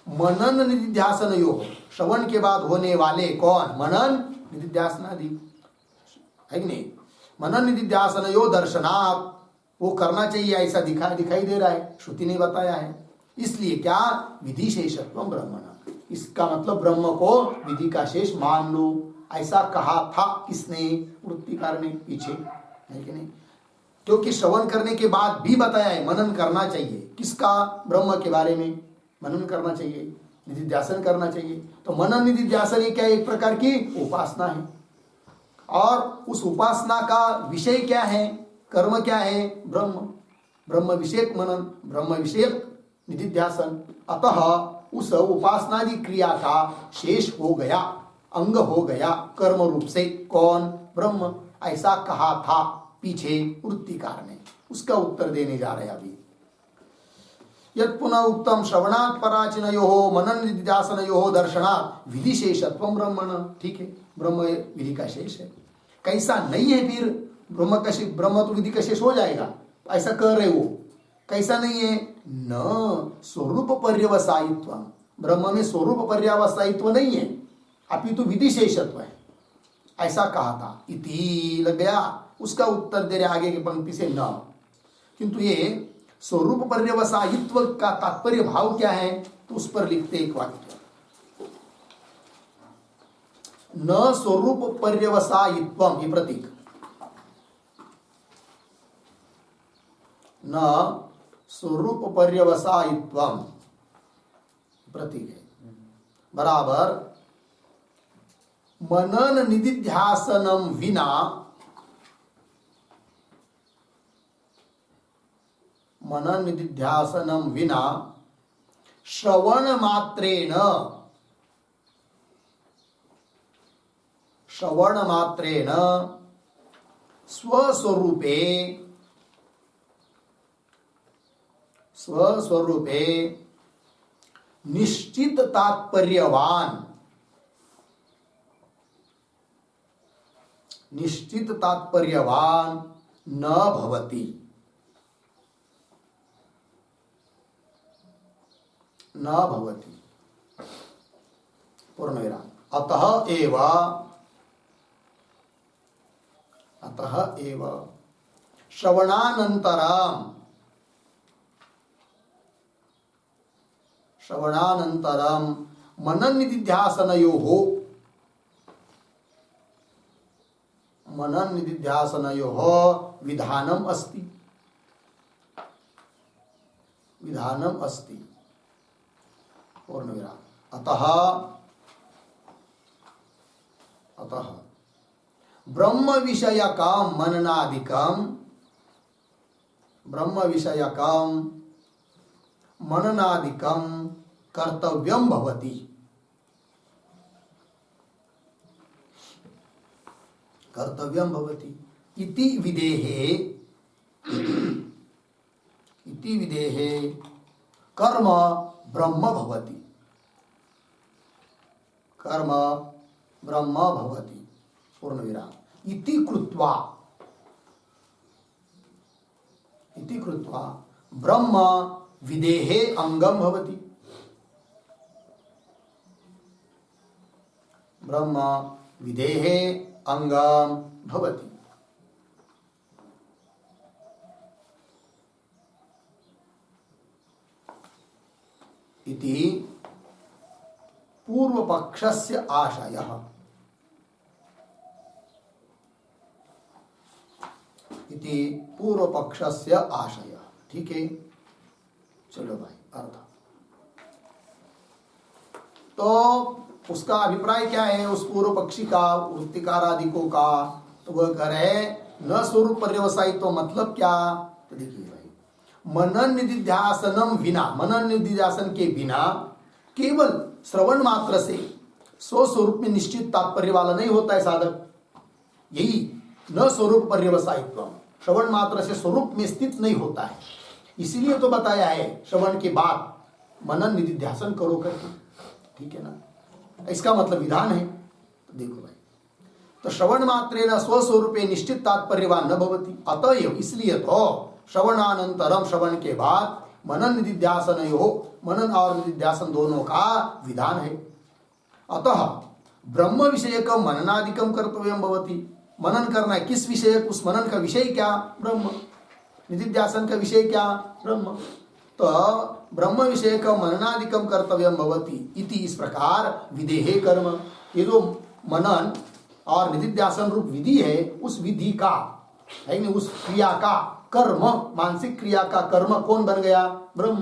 मनन निधिध्यासनयो, श्रवण के बाद होने वाले कौन, मनन निधिध्यासनादि, है कि नहीं। मनन निधिध्यासनयो दर्शनात्, वो करना चाहिए ऐसा दिखाई दे रहा है, श्रुति ने बताया है, इसलिए क्या, विधि शेषत्वम ब्रह्मणः, इसका मतलब ब्रह्म को विधि का शेष मान लो, ऐसा कहा था किसने, वृत्तिकार ने पीछे, है कि नहीं। क्योंकि श्रवण करने के बाद भी बताया है मनन करना चाहिए, किसका, ब्रह्म के बारे में मनन करना चाहिए, निधिध्यासन करना चाहिए। तो मनन निधिध्यासन ये क्या, एक प्रकार की उपासना है। और उस उपासना का विषय क्या है, कर्म क्या है, ब्रह्म। ब्रह्म विषयक मनन, ब्रह्म विषयक निधिध्यासन। अतः उस उपासनादि क्रिया का शेष हो गया, अंग हो गया कर्म रूप से, कौन, ब्रह्म। ऐसा कहा था पीछे वृत्तिकार ने, उसका उत्तर देने जा रहे अभी। यत् पुनः उत्तम श्रवणात् पराचिनयोः मनन निधिध्यासनयोः दर्शनात् विधिशेषत्वं ब्रह्मण। ठीक है, ब्रह्म विधि का शेष है। कैसा नहीं है फिर ब्रह्म का शेष, ब्रह्म तो विधि का शेष हो जाएगा, ऐसा कह रहे वो। कैसा नहीं है, न स्वरूप पर्यवसायित्व, ब्रह्म में स्वरूप पर्यवसायित्व नहीं है, अपितु विधि शेषत्व है, ऐसा कहा था। इति लग गया, उसका उत्तर दे रहे आगे की पंक्ति से न। किंतु ये स्वरूप पर्यवसायित्व का तात्पर्य भाव क्या है, तो उस पर लिखते एक वाक्य, न स्वरूप पर्यवसायित्वम, ये प्रतीक, न स्वरूप पर्यवसायित्वम प्रतीक है, बराबर मनन निधिध्यासनम विना, मनन निधिध्यासनम विना श्रवण मात्रेण, श्रवण मात्रेण स्वस्वरूपे, स्वस्वरूपे निश्चित तात्पर्यवान, निश्चित तात्पर्यवान न भवति, न भवति। पूर्णविराम। अतः एव, अतः एव श्रवणानन्तरं, श्रवणानन्तरं मनन निधिध्यासनयोः, मनन निधिध्यासनयोः विधानम अस्ति, विधानम अस्ति। पूर्णविराम। अतः, अतः ब्रह्म विषयकं मननादिकं, ब्रह्म विषयकं मननादिकं कर्तव्यं भवति, कर्तव्यं भवति। इति विदेहे, इति विदेहे कर्म ब्रह्म भवति, कर्म ब्रह्म भवति। पूर्णविराम। इति कृत्वा, इति कृत्वा ब्रह्म विदेहे अंगम भवति, ब्रह्म विदेहे अंगम भवति। इति पूर्व पक्षस्य आशयः, इति पूर्व पक्षस्य आशयः। ठीक है, चलो भाई अर्थ। तो उसका अभिप्राय क्या है उस पूर्व पक्षी का, वृत्तिकार आदिकों का, तो वह कह रहे न स्वरूप पर्यवसायित्व मतलब क्या। तो देखिए भाई, मनन निधिध्यासनम विना, मनन निधिध्यासन के बिना केवल श्रवण मात्र से स्वस्वरूप में निश्चित तात्पर्य वाला नहीं होता है साधक। यही न स्वरूप पर्यवसायित्व, श्रवण मात्र से स्वरूप में स्थित नहीं होता है। इसीलिए तो बताया है श्रवण के बाद मनन निधिध्यासन करो करके। ठीक है ना, इसका मतलब विधान है। तो देखो भाई, तो श्रवण मात्रेण स्वस्वरूपे निश्चित तात्पर्यवान न भवति। अतएव इसलिए तो श्रवणानंतरम, श्रवण के बाद मनन निधिध्यासन हो, मनन और निधिध्यासन दोनों का विधान है। अतः ब्रह्म विषयकम मननादिकम कर्तव्यम भवति। मनन करना है, किस विषय, उस मनन का विषय क्या, ब्रह्म। निधिध्यासन का विषय क्या, ब्रह्म। तो ब्रह्म विषय का मननादिकम कर्तव्यम भवति इति, इस प्रकार विदेहे कर्म, ये जो मनन और निधिध्यासन रूप विधि है, उस विधि का है नहीं, उस क्रिया का कर्म, मानसिक क्रिया का कर्म कौन बन गया, ब्रह्म।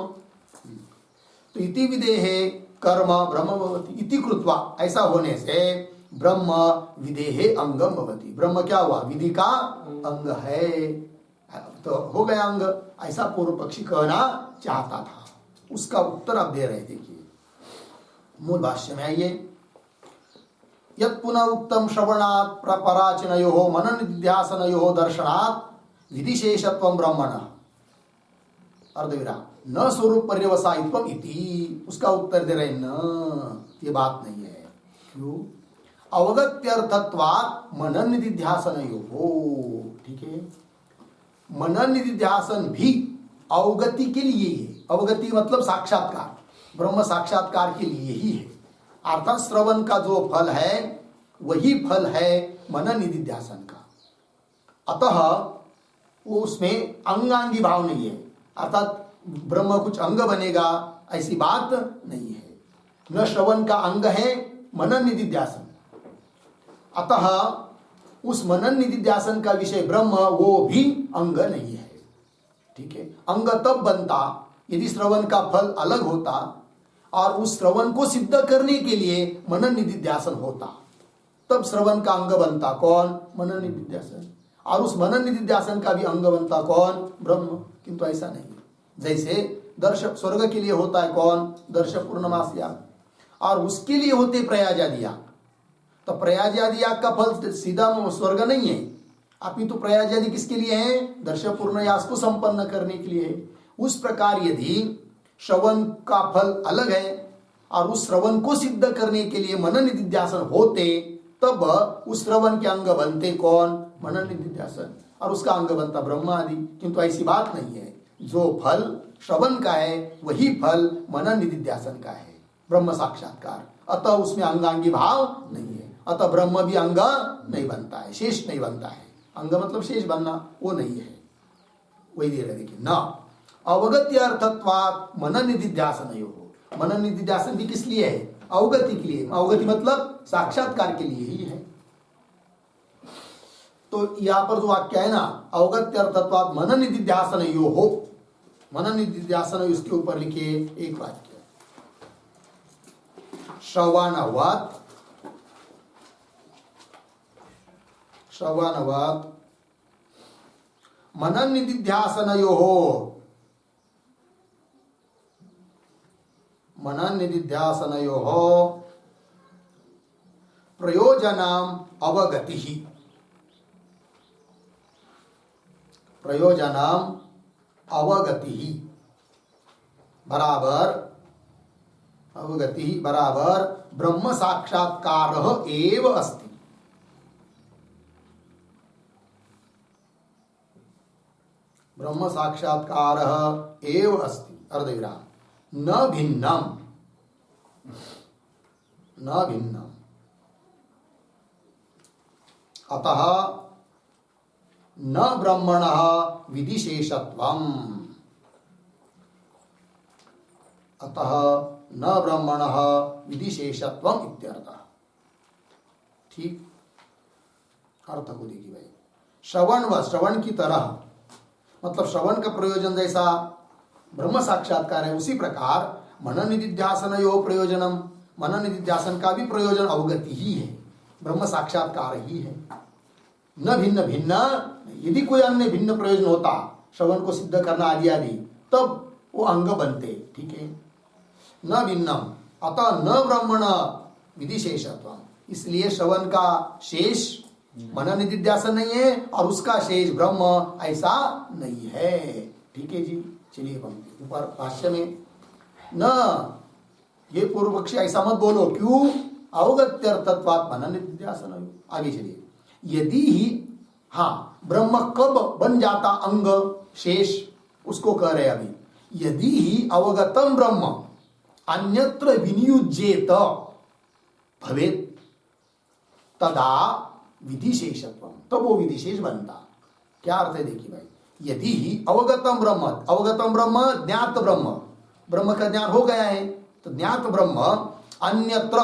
तो इति विदेहे कर्म ब्रह्म भवति इति कृत्वा, ऐसा होने से ब्रह्म विदेहे अंगम भवति। ब्रह्म क्या हुआ? विधि का अंग है, तो हो गया अंग। ऐसा पूर्व पक्षी कहना चाहता था, उसका उत्तर आप दे रहे। देखिए मूल भाष्य में आइए, यत् पुनः उत्तम श्रवणात् पराचनयोः मनन निध्यासनयोः दर्शनात् विधिशेषत्वं ब्रह्मणः अर्धविराम न स्वरूप पर्यवसायित्वम इति। उसका उत्तर दे रहे न, ये बात नहीं है। क्यों? अवगत्यर्थत्वात् मनन निधिध्यासनयोः। ठीक है, मनन निधिध्यासन भी अवगति के लिए है। अवगति मतलब साक्षात्कार, ब्रह्म साक्षात्कार के लिए ही है। अर्थात श्रवण का जो फल है वही फल है मनन निधिध्यासन का। अतः वो उसमें अंगांगी भाव नहीं है, अर्थात ब्रह्म कुछ अंग बनेगा ऐसी बात नहीं है। न श्रवण का अंग है मनन निधिध्यासन, अतः उस मनन निधिध्यासन का विषय ब्रह्म वो भी अंग नहीं है। ठीक है, अंग तब बनता यदि श्रवण का फल अलग होता और उस श्रवण को सिद्ध करने के लिए मनन निधिध्यासन होता, तब श्रवण का अंग बनता कौन? मनन निधिध्यासन। और उस मनन निधिध्यासन का भी अंग बनता कौन? ब्रह्म। किंतु ऐसा नहीं। जैसे दर्श स्वर्ग के लिए होता है कौन? दर्श पूर्णमास याग, और उसके लिए होते प्रयाजादि याग। तो प्रयाजादि याग का फल सीधा स्वर्ग नहीं है, अपितु प्रयाजादि किसके लिए है? दर्श पूर्ण याग को संपन्न करने के लिए है। उस प्रकार यदि श्रवण का फल अलग है और उस श्रवण को सिद्ध करने के लिए मनन निधिध्यासन होते, तब उस श्रवण के अंग बनते कौन? मनन निधिध्यासन, और उसका अंग बनता ब्रह्म आदि। किंतु ऐसी बात नहीं है। जो फल श्रवण का है वही फल मनन निधिध्यासन का है, ब्रह्म साक्षात्कार। अतः उसमें अंगांगी भाव नहीं है, अतः ब्रह्म भी अंग नहीं बनता है, शेष नहीं बनता है। अंग मतलब शेष बनना, वो नहीं है। वही दे रहे देखिए, न अवगत्य अर्थत्वात् मनन निधिध्यासनयोः। मनन निधिध्यासन भी किस लिए है? अवगति के लिए। अवगति मतलब साक्षात्कार के लिए ही है। तो यहां पर जो वाक्य है ना, अवगत्य अर्थत्वात् मनन निधिध्यासनयोः, मनन निधिध्यासन, इसके ऊपर लिखिए एक वाक्य, श्रवणवत् मनन निधिध्यासनयोः, मनन निधिध्यासनयोः प्रयोजनम् अवगतिः, प्रयोजनम् अवगतिः बराबर, अवगतिः बराबर ब्रह्म साक्षात्कारः एव अस्ति। ब्रह्म साक्षात्कारः एव अस्ति अर्धविराम, न भिन्नम, न भिन्नम। अतः न ब्रह्मणः विधिशेषत्वम्, अतः न ब्रह्मणः विधिशेषत्वम् इत्यर्थः। ठीक, अर्थ को देखिए भाई। श्रवण व श्रवण की तरह, मतलब श्रवण का प्रयोजन जैसा ब्रह्म साक्षात्कार है, उसी प्रकार मनन निधिध्यासनयोः प्रयोजनम, मनन निधिध्यासन का भी प्रयोजन अवगति ही है, ब्रह्म साक्षात्कार ही है। न भिन्न भिन्न, यदि कोई अन्य भिन्न प्रयोजन होता, श्रवण को सिद्ध करना आदि आदि, तब वो अंग बनते। ठीक है, न भिन्नम, अतः न ब्रह्मण विधिशेषत्वम्, इसलिए श्रवण का शेष मनन निधिध्यासन नहीं है और उसका शेष ब्रह्म ऐसा नहीं है। ठीक है जी, चलिए पंक्ति ऊपर भाष्य में, न ये पूर्व पक्षी ऐसा मत बोलो, क्यों? अवगत्यर्थत्वात् मनन निधिध्यासन। आगे चलिए, यदि ही, हाँ, ब्रह्म कब बन जाता अंग शेष, उसको कह रहे अभी। यदि ही अवगतम ब्रह्म अन्यत्र विनियुज्येत भवेत् तदा विधिशेषत्वम, तब वो विधिशेष बनता। क्या अर्थ है देखिए भाई, यदि ही अवगतम ब्रह्म, अवगतम ब्रह्म ज्ञात ब्रह्म, ब्रह्म का ज्ञान हो गया है, तो ज्ञात ब्रह्म अन्यत्र,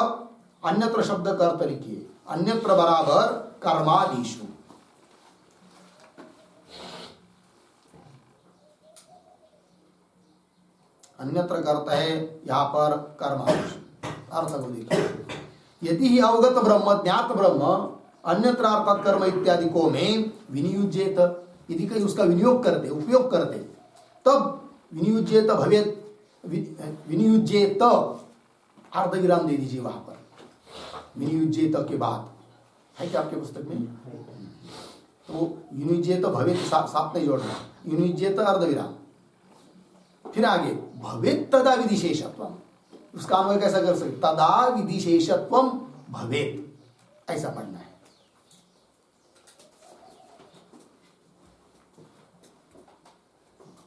अन्यत्र शब्द का अर्थ लिखिए, अन्यत्र बराबर कर्मादिषु, अन्यत्र करता है यहां पर कर्मादिषु, अर्थ को देखिए। यदि ही अवगत ब्रह्म ज्ञात ब्रह्म अन्यत्र अर्थात कर्म इत्यादि को में विनियुज्येत, यदि कहीं उसका विनियोग करते उपयोग करते तब विनियुज्येत भवेत, विनियुज्येत अर्ध विराम दे दीजिए वहां पर। विनियुज्येत के बाद है क्या आपके पुस्तक में? तो विनियुज्येत भवेत साथ नहीं जोड़ना, विनियुज्येत अर्ध विराम, फिर आगे भवेत तदा विधिशेषत्वम, उसका अन्वय कैसा कर सकते? तदा विधिशेषत्वम भवेत, ऐसा पढ़ना है।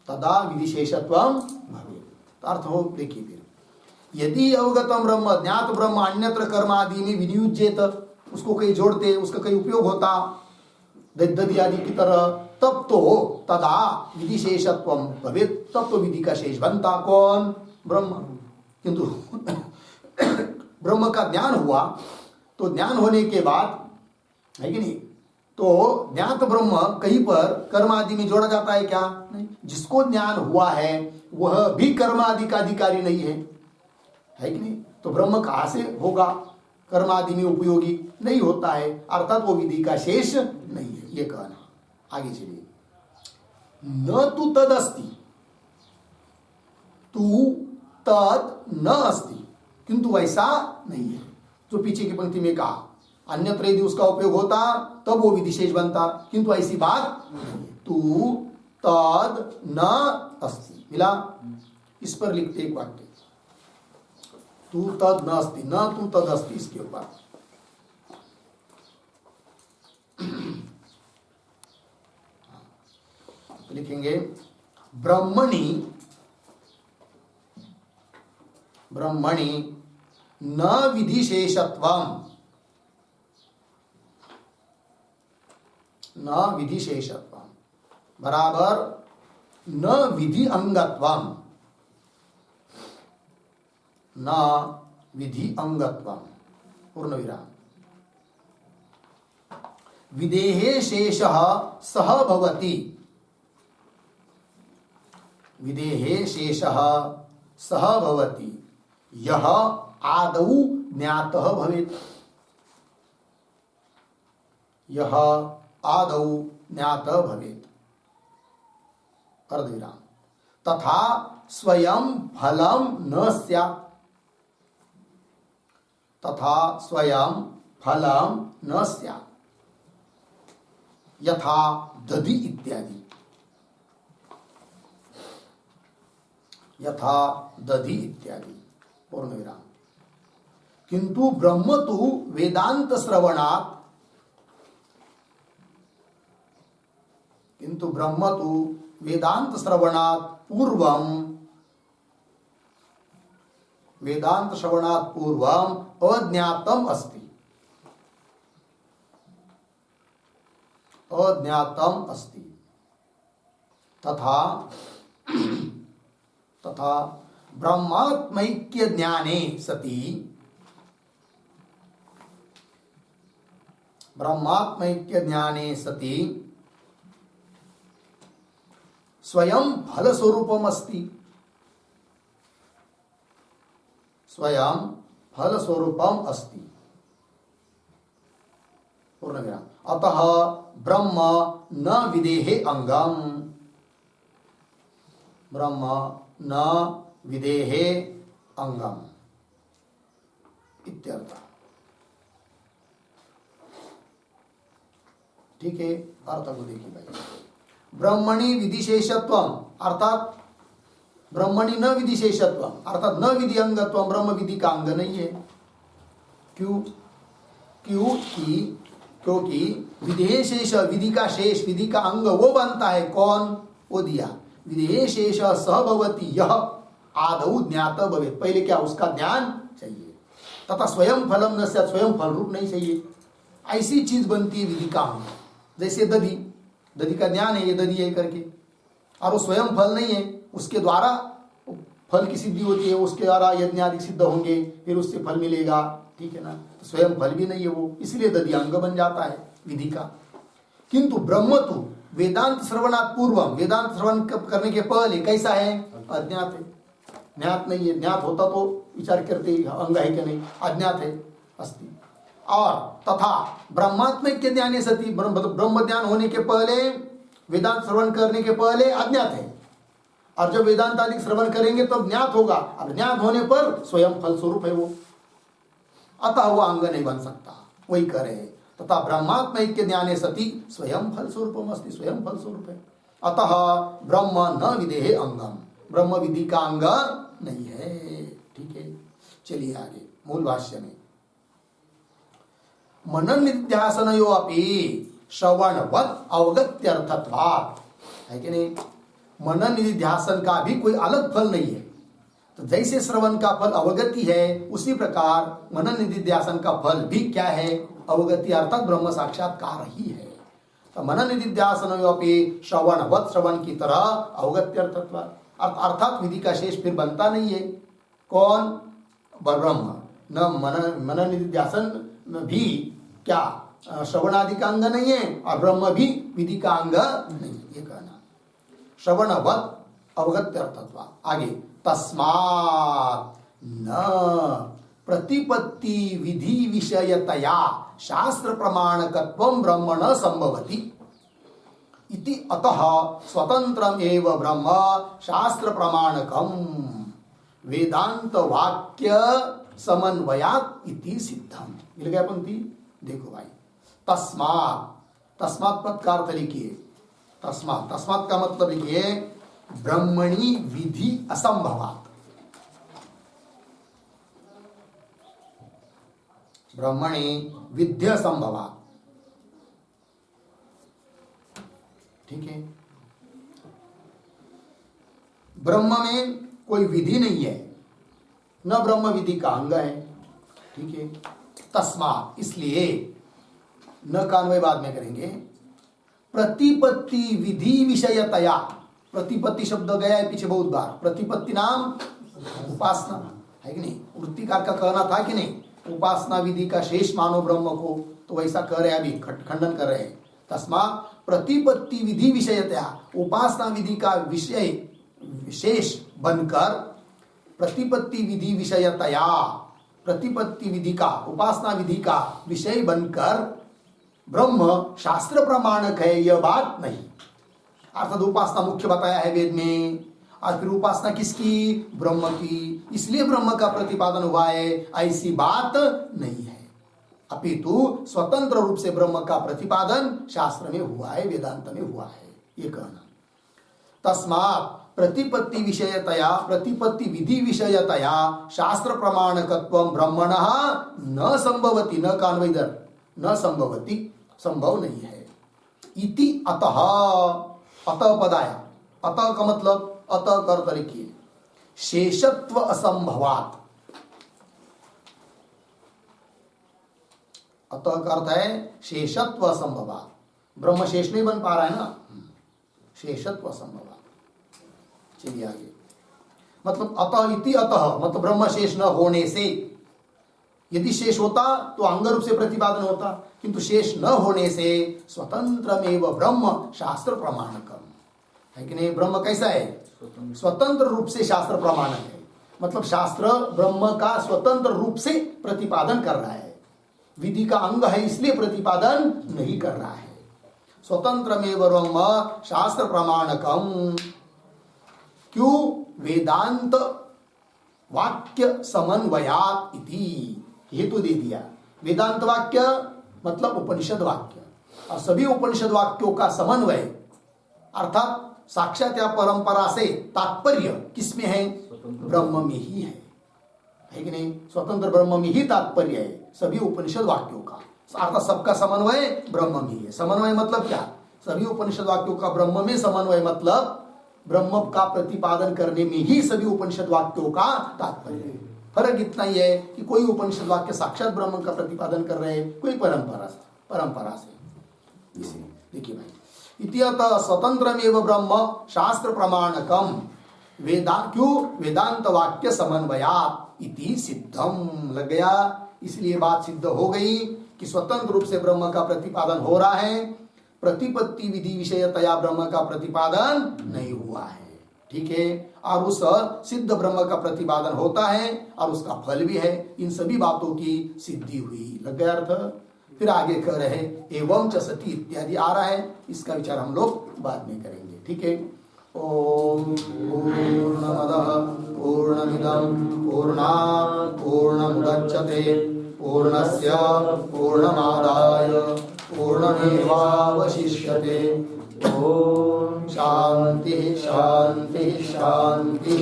तदा विधिशेषत्वम भवेत, तो अर्थ हो देखिए फिर, यदि अवगतम ब्रह्म ज्ञात ब्रह्म अन्यत्र कर्म आदि में विनियुज्येत, उसको कहीं जोड़ते, उसका कहीं उपयोग होता दधि आदि की तरह, तब तो तदा विधिशेषत्वम भवेत, तब तो विधि का शेष बनता कौन? ब्रह्म। किंतु ब्रह्म का ज्ञान हुआ तो ज्ञान होने के बाद है कि नहीं, तो ज्ञात ब्रह्म कहीं पर कर्म आदि में जोड़ा जाता है क्या? नहीं। जिसको ज्ञान हुआ है वह भी कर्म आदि का अधिकारी नहीं है कि नहीं? तो ब्रह्म कहां से होगा? कर्म आदि में उपयोगी नहीं होता है, अर्थात वो विधि का शेष नहीं है, ये कहना। आगे चलिए, न तु तद अस्ति, तू तद न अस्ति, किंतु वैसा नहीं है जो पीछे की पंक्ति में कहा। अन्यत्र यदि उसका उपयोग होता तब वो विधिशेष बनता, किंतु ऐसी बात नहीं है। तू तद न अस्ति मिला, इस पर लिखते एक वाक्य, तू तद न अस्ति, न तू तद अस्ति, इसके ऊपर लिखेंगे ब्रह्मणि, ब्रह्मणि न विधिशेषत्वम, न विधिशेषत्वम बराबर न विधि अंगत्वम, न विधि अंगत्वम पूर्ण विराम, विदेहे शेषः सह भवति, विदेहे शेषः सह भवति, यह आदौ ज्ञातः भवेत्, यह आदौ ज्ञातः भवेत् अर्धविराम, तथा स्वयं फलम न स्यात्, तथा स्वयं फलम न स्यात्, यथा दधि इत्यादि, यथा दधि इत्यादि पूर्ण विराम। किंतु ब्रह्म तो वेदांत श्रवणात्, किंतु ब्रह्म तो वेदांत श्रवणात् पूर्वम, वेदांत श्रवणात् पूर्वम अज्ञातम अस्ति, अज्ञातम अस्ति, तथा तथा ब्रह्मात्मैक्य ज्ञाने सति, ब्रह्मात्मैक्य ज्ञाने सति स्वयं फल स्वरूपम अस्ति, स्वयं फल स्वरूपम अस्ति पूर्ण विराम। अतः ब्रह्म न विदेहे अंगम, ब्रह्म न विदेहे अंगम इत्यर्थ। ठीक है, अर्थ को देखिए भाई। ब्रह्मणि विधिशेषत्वम अर्थात ब्रह्मणि न विधिशेषत्वम अर्थात न विधि अंगत्वम, ब्रह्म विधि का अंग नहीं है। क्यों? क्योंकि विधेय शेष, विधि का शेष, विधि का अंग वो बनता है कौन? वो दिया विधेय शेष सहभवती, यह आदौ ज्ञात भवेत्, पहले क्या उसका ज्ञान चाहिए, तथा स्वयं फलम न स्यात्, स्वयं फल रूप नहीं चाहिए। ऐसी चीज बनती है विधि का अंग, जैसे दधि, दधि का ज्ञान है ये दधि है करके, और वो स्वयं फल नहीं है, उसके द्वारा फल की सिद्धि होती है, उसके द्वारा यज्ञ आदि सिद्ध होंगे, फिर उससे फल मिलेगा, ठीक है ना। तो स्वयं फल भी नहीं है वो, इसलिए दधि अंग बन जाता है विधि का। किंतु ब्रह्म तो वेदांत श्रवणात् पूर्वम, वेदांत श्रवण करने के पहले कैसा है? अज्ञात है। ज्ञात नहीं है, ज्ञात होता तो विचार करते अंग है कि नहीं, अज्ञात है अस्ति। और तथा ब्रह्मात्मक ज्ञान सती, ब्रह्म ज्ञान होने के पहले, वेदांत श्रवण करने के पहले अज्ञात है, और जब वेदांत आदि श्रवण करेंगे तो ज्ञात होगा। अब ज्ञात होने पर स्वयं फल स्वरूप है वो, अतः वो अंग नहीं बन सकता। वही कह रहे तथा ब्रह्मात्मक ज्ञाने सती स्वयं फल स्वरूपम अस्ति, स्वयं फल स्वरूप है। अतः ब्रह्म न विदेहे अंगम, ब्रह्म विधि का अंग नहीं है। ठीक है, चलिए आगे मूल भाष्य में। मनन निध्यासनयो अपि श्रवणवत् अवगत्यर्थत्वात्, है कि नहीं। मनन निध्यासन का भी कोई अलग फल नहीं है। तो जैसे श्रवण का फल अवगति है, उसी प्रकार मनन निध्यासन का फल भी क्या है, अवगति, अर्थात ब्रह्म साक्षात्कार ही है। तो मनन निध्यासन अपि श्रवणवत्, श्रवण की तरह अवगत्यर्थत्वात्, अर्थात विधि का शेष फिर बनता नहीं है। कौन? ब्रह्म। न मनन निध्यासन भी क्या श्रवण आदि का अंग नहीं है, और ब्रह्म भी विधि का अंग नहीं है, ये कहना। श्रवणवत् अवगत्यर्थत्वात्। आगे तस्मात् न प्रतिपत्ति विधि विषयतया शास्त्र प्रमाणकत्वं ब्रह्मण संभवति इति, अतः स्वतंत्रम एव ब्रह्म शास्त्र प्रमाणकम वेदांत वाक्य समन्वयात् इति सिद्धम। मिल गया पंक्ति, देखो भाई। तस्मात्, तस्मात् पद का अर्थ लिखिए। तस्मात्, तस्मात् का मतलब लिखिए ब्रह्मणि विधि असंभवात्, ब्रह्मणि विद्य संभवात्। ठीक है, ब्रह्म में कोई विधि नहीं है, न ब्रह्म विधि का अंग है। ठीक है, तस्मात्, इसलिए, न का अन्वय बाद में करेंगे। प्रतिपत्ति विधि विषयतया, प्रतिपत्ति शब्द गया है पीछे बहुत बार। प्रतिपत्ति नाम उपासना है कि नहीं, वृत्तिकार का कहना था कि नहीं, उपासना विधि का शेष मानो ब्रह्म को, तो वैसा कह रहे हैं, अभी खंडन कर रहे हैं। तस्मात् प्रतिपत्ति विधि विषयतया, उपासना विधि का विषय विशेष बनकर, प्रतिपत्ति विधि विषयतया, प्रतिपत्ति विधि का, उपासना विधि का विषय बनकर ब्रह्म शास्त्र प्रमाणक है, यह बात नहीं। अर्थात उपासना मुख्य बताया है वेद में, और फिर उपासना किसकी? ब्रह्म की, इसलिए ब्रह्म का प्रतिपादन हुआ है, ऐसी बात नहीं है। अपितु स्वतंत्र रूप से ब्रह्म का प्रतिपादन शास्त्र में हुआ है, वेदांत में हुआ है, ये कहना। तस्मात् प्रतिपत्ति विषयतया, प्रतिपत्ति विधि विषयतया शास्त्र प्रमाणकत्वं ब्रह्मणः न संभवति, न कान्वैदर, न संभवति, संभव नहीं है। इति, अतः, अतः पद आया। अतः का मतलब, अतः कर लिखिए शेषत्व असंभवात्। अतः का अर्थ है शेषत्व असंभवात्, ब्रह्म शेष नहीं बन पा रहा है ना, शेषत्व असंभवात्। चलिए आगे, मतलब अतः इति, अतः मतलब ब्रह्म शेष न होने से। यदि शेष होता तो अंग रूप से प्रतिपादन होता, किंतु शेष न होने से स्वतंत्रमेव ब्रह्म शास्त्र प्रमाणकम, है कि नहीं। ब्रह्म कैसा है? स्वतंत्र रूप से शास्त्र प्रमाणक है, मतलब शास्त्र ब्रह्म का स्वतंत्र रूप से प्रतिपादन कर रहा है, विधि का अंग है इसलिए प्रतिपादन नहीं कर रहा है। स्वतंत्रमेव ब्रह्म शास्त्र प्रमाणकम, क्यों? वेदांत वाक्य समन्वयात् इति, हेतु दे दिया। वेदांत वाक्य मतलब उपनिषद वाक्य, और सभी उपनिषद वाक्यों का समन्वय, अर्थात साक्षात या परंपरा से तात्पर्य किसमें है? ब्रह्म में ही है कि नहीं। स्वतंत्र ब्रह्म में ही तात्पर्य है सभी उपनिषद वाक्यों का, अर्थात सबका समन्वय ब्रह्म में ही है। समन्वय मतलब क्या? सभी उपनिषद वाक्यों का ब्रह्म में समन्वय, मतलब ब्रह्म का प्रतिपादन करने में ही सभी उपनिषद वाक्यों का तात्पर्य है। फर्क इतना ही है कि कोई उपनिषद वाक्य साक्षात ब्रह्म का प्रतिपादन कर रहे हैं, कोई परंपरा से। इसे देखिए भाई, इत्यतः स्वतंत्रमेव ब्रह्म शास्त्र प्रमाणकम वेदांत वाक्य समन्वयात् इति सिद्धम। लग गया, इसलिए बात सिद्ध हो गई कि स्वतंत्र रूप से ब्रह्म का प्रतिपादन हो रहा है, प्रतिपत्ति विधि विषयतया ब्रह्म का प्रतिपादन नहीं हुआ है। ठीक है, और उस सिद्ध ब्रह्म का प्रतिपादन होता है और उसका फल भी है। इन सभी बातों की सिद्धि हुई। लग गया अर्थ। फिर आगे कह रहे एवं च सती इत्यादि आ रहा है, इसका विचार हम लोग बाद में करेंगे। ठीक है। ओम पूर्णमदः पूर्णमिदं पूर्णात् पूर्णमुदच्यते पूर्णस्य पूर्णमादाय पूर्णमेवावशिष्यते। ओम शांति शांति शांति।